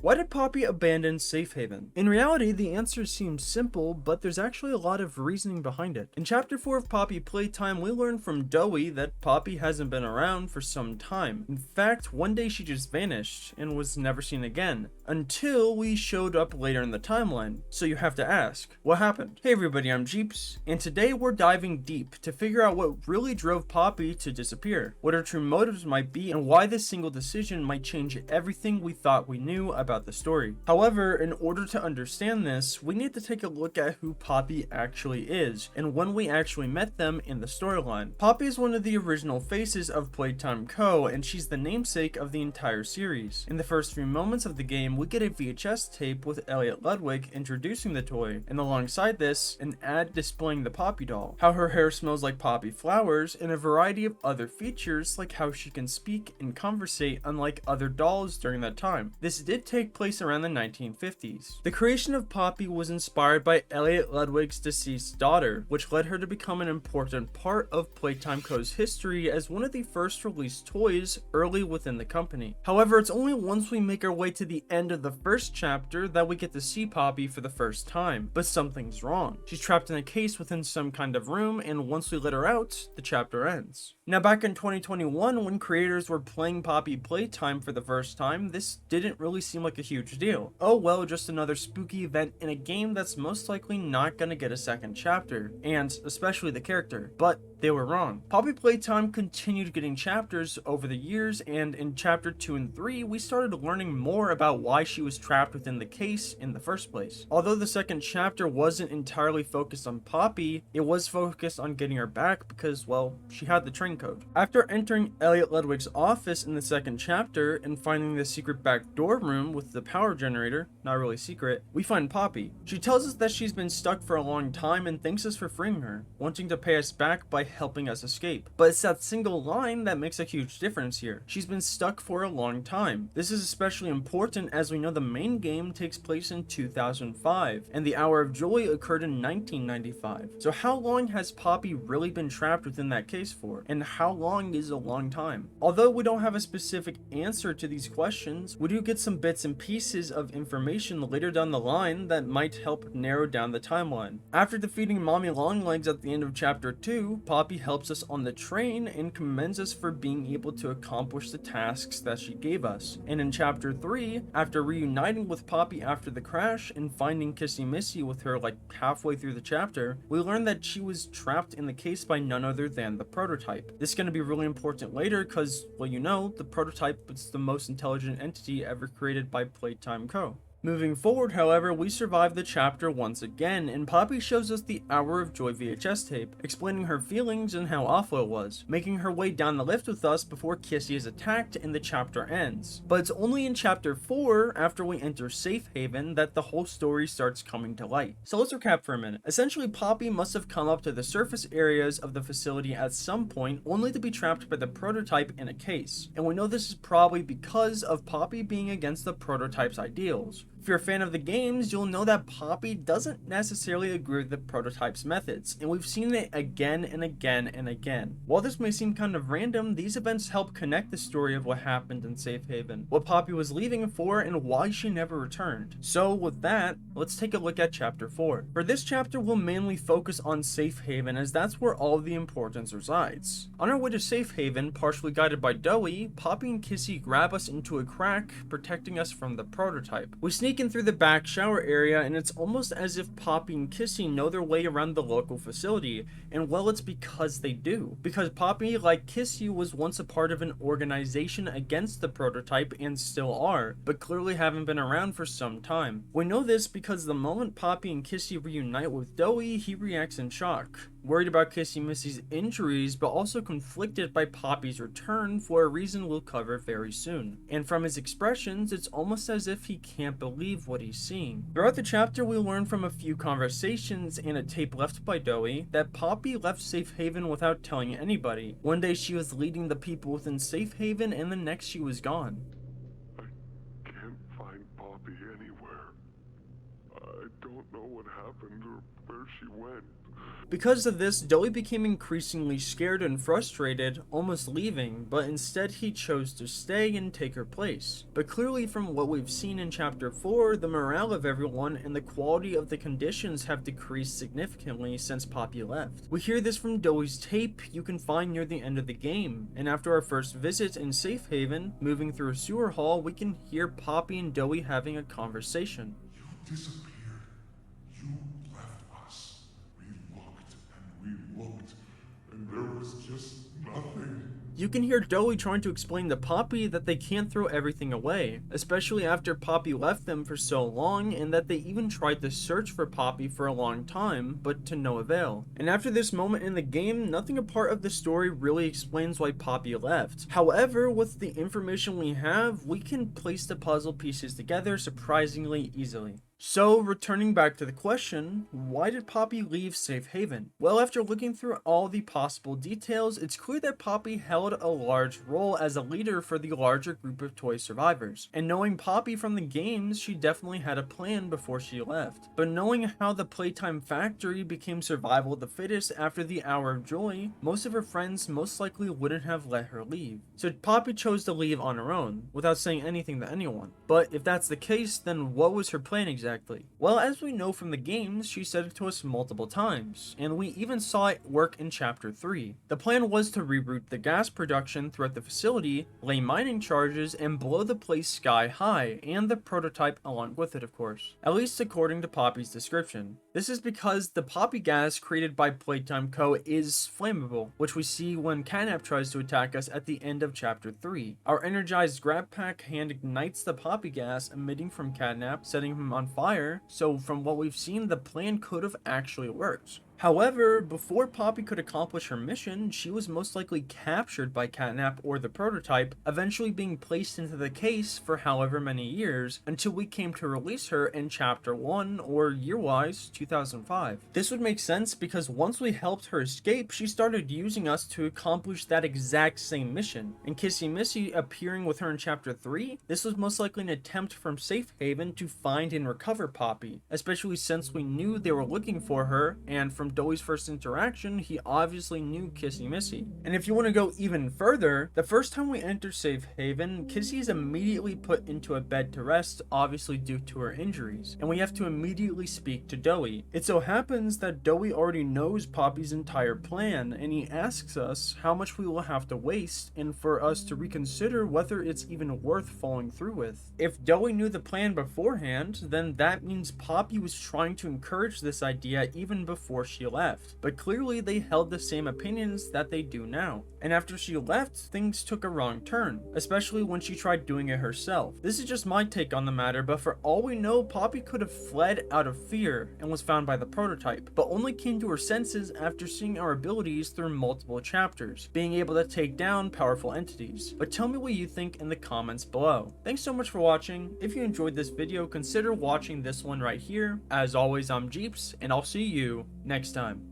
Why did Poppy abandon Safe Haven? In reality, the answer seems simple, but there's actually a lot of reasoning behind it. In Chapter 4 of Poppy Playtime, we learn from Doey that Poppy hasn't been around for some time. In fact, one day she just vanished and was never seen again, until we showed up later in the timeline. So you have to ask, what happened? Hey everybody, I'm Jeeps, and today we're diving deep to figure out what really drove Poppy to disappear, what her true motives might be, and why this single decision might change everything we thought we knew about the story. However, in order to understand this, we need to take a look at who Poppy actually is, and when we actually met them in the storyline. Poppy is one of the original faces of Playtime Co., and she's the namesake of the entire series. In the first few moments of the game, we get a VHS tape with Elliot Ludwig introducing the toy, and alongside this, an ad displaying the Poppy doll, how her hair smells like poppy flowers, and a variety of other features like how she can speak and conversate unlike other dolls during that time. This did take place around the 1950s. The creation of Poppy was inspired by Elliot Ludwig's deceased daughter, which led her to become an important part of Playtime Co.'s history as one of the first released toys early within the company. However, it's only once we make our way to the end of the first chapter that we get to see Poppy for the first time, but something's wrong. She's trapped in a case within some kind of room, and once we let her out, the chapter ends. Now, back in 2021, when creators were playing Poppy Playtime for the first time, this didn't really seem like a huge deal. Oh well, just another spooky event in a game that's most likely not gonna get a second chapter, and especially the character. But they were wrong. Poppy Playtime continued getting chapters over the years, and in chapter 2 and 3, we started learning more about why she was trapped within the case in the first place. Although the second chapter wasn't entirely focused on Poppy, it was focused on getting her back because, well, she had the train code. After entering Elliot Ludwig's office in the second chapter and finding the secret back door room with the power generator, not really secret, we find Poppy. She tells us that she's been stuck for a long time and thanks us for freeing her, wanting to pay us back by helping us escape. But it's that single line that makes a huge difference here. She's been stuck for a long time. This is especially important as we know the main game takes place in 2005, and the Hour of Joy occurred in 1995. So how long has Poppy really been trapped within that case for? And how long is a long time? Although we don't have a specific answer to these questions, we do get some bits and pieces of information later down the line that might help narrow down the timeline. After defeating Mommy Longlegs at the end of chapter 2, Poppy helps us on the train and commends us for being able to accomplish the tasks that she gave us. And in chapter 3, after reuniting with Poppy after the crash and finding Kissy Missy with her like halfway through the chapter, we learn that she was trapped in the case by none other than the prototype. This is going to be really important later because, well, you know, the prototype is the most intelligent entity ever created by Playtime Co. Moving forward, however, we survive the chapter once again, and Poppy shows us the Hour of Joy VHS tape, explaining her feelings and how awful it was, making her way down the lift with us before Kissy is attacked and the chapter ends. But it's only in chapter 4, after we enter Safe Haven, that the whole story starts coming to light. So let's recap for a minute. Essentially, Poppy must have come up to the surface areas of the facility at some point, only to be trapped by the prototype in a case. And we know this is probably because of Poppy being against the prototype's ideals. If you're a fan of the games, you'll know that Poppy doesn't necessarily agree with the prototype's methods, and we've seen it again and again and again. While this may seem kind of random, these events help connect the story of what happened in Safe Haven, what Poppy was leaving for, and why she never returned. So with that, let's take a look at chapter 4. For this chapter, we'll mainly focus on Safe Haven as that's where all of the importance resides. On our way to Safe Haven, partially guided by Doey, Poppy and Kissy grab us into a crack, protecting us from the prototype. We sneak in through the back shower area, and it's almost as if Poppy and Kissy know their way around the local facility, and well, it's because they do. Because Poppy, like Kissy, was once a part of an organization against the prototype and still are, but clearly haven't been around for some time. We know this because the moment Poppy and Kissy reunite with Doey, he reacts in shock, worried about Kissy Missy's injuries, but also conflicted by Poppy's return for a reason we'll cover very soon. And from his expressions, it's almost as if he can't believe what he's seeing. Throughout the chapter, we learn from a few conversations and a tape left by Doey that Poppy left Safe Haven without telling anybody. One day she was leading the people within Safe Haven, and the next she was gone. I can't find Poppy anywhere. I don't know what happened or where she went. Because of this, Dowie became increasingly scared and frustrated, almost leaving, but instead he chose to stay and take her place. But clearly from what we've seen in chapter 4, the morale of everyone and the quality of the conditions have decreased significantly since Poppy left. We hear this from Dowie's tape you can find near the end of the game, and after our first visit in Safe Haven, moving through a sewer hall, we can hear Poppy and Dowie having a conversation. You disappeared. You left us. We looked, and there was just nothing. You can hear Dowie trying to explain to Poppy that they can't throw everything away, especially after Poppy left them for so long, and that they even tried to search for Poppy for a long time, but to no avail. And after this moment in the game, nothing a part of the story really explains why Poppy left. However, with the information we have, we can place the puzzle pieces together surprisingly easily. So, returning back to the question, why did Poppy leave Safe Haven? Well, after looking through all the possible details, it's clear that Poppy held a large role as a leader for the larger group of toy survivors. And knowing Poppy from the games, she definitely had a plan before she left. But knowing how the Playtime factory became survival of the fittest after the Hour of Joy, most of her friends most likely wouldn't have let her leave. So Poppy chose to leave on her own, without saying anything to anyone. But if that's the case, then what was her plan exactly? Well, as we know from the games, she said it to us multiple times, and we even saw it work in chapter 3. The plan was to reroute the gas production throughout the facility, lay mining charges, and blow the place sky high, and the prototype along with it, of course. At least according to Poppy's description. This is because the Poppy gas created by Playtime Co. is flammable, which we see when Catnap tries to attack us at the end of chapter 3. Our energized grab pack hand ignites the Poppy gas emitting from Catnap, setting him on fire, so from what we've seen, the plan could have actually worked. However, before Poppy could accomplish her mission, she was most likely captured by Catnap or the prototype, eventually being placed into the case for however many years, until we came to release her in chapter 1, or year-wise, 2005. This would make sense because once we helped her escape, she started using us to accomplish that exact same mission. And Kissy Missy appearing with her in chapter 3, this was most likely an attempt from Safe Haven to find and recover Poppy, especially since we knew they were looking for her, and from Dowie's first interaction, he obviously knew Kissy Missy. And if you want to go even further, the first time we enter Safe Haven, Kissy is immediately put into a bed to rest, obviously due to her injuries, and we have to immediately speak to Dowie. It so happens that Dowie already knows Poppy's entire plan, and he asks us how much we will have to waste, and for us to reconsider whether it's even worth following through with. If Dowie knew the plan beforehand, then that means Poppy was trying to encourage this idea even before she left, but clearly they held the same opinions that they do now. And after she left, things took a wrong turn, especially when she tried doing it herself. This is just my take on the matter, but for all we know, Poppy could have fled out of fear and was found by the prototype, but only came to her senses after seeing our abilities through multiple chapters, being able to take down powerful entities. But tell me what you think in the comments below. Thanks so much for watching. If you enjoyed this video, consider watching this one right here. As always, I'm Jeeps, and I'll see you next time.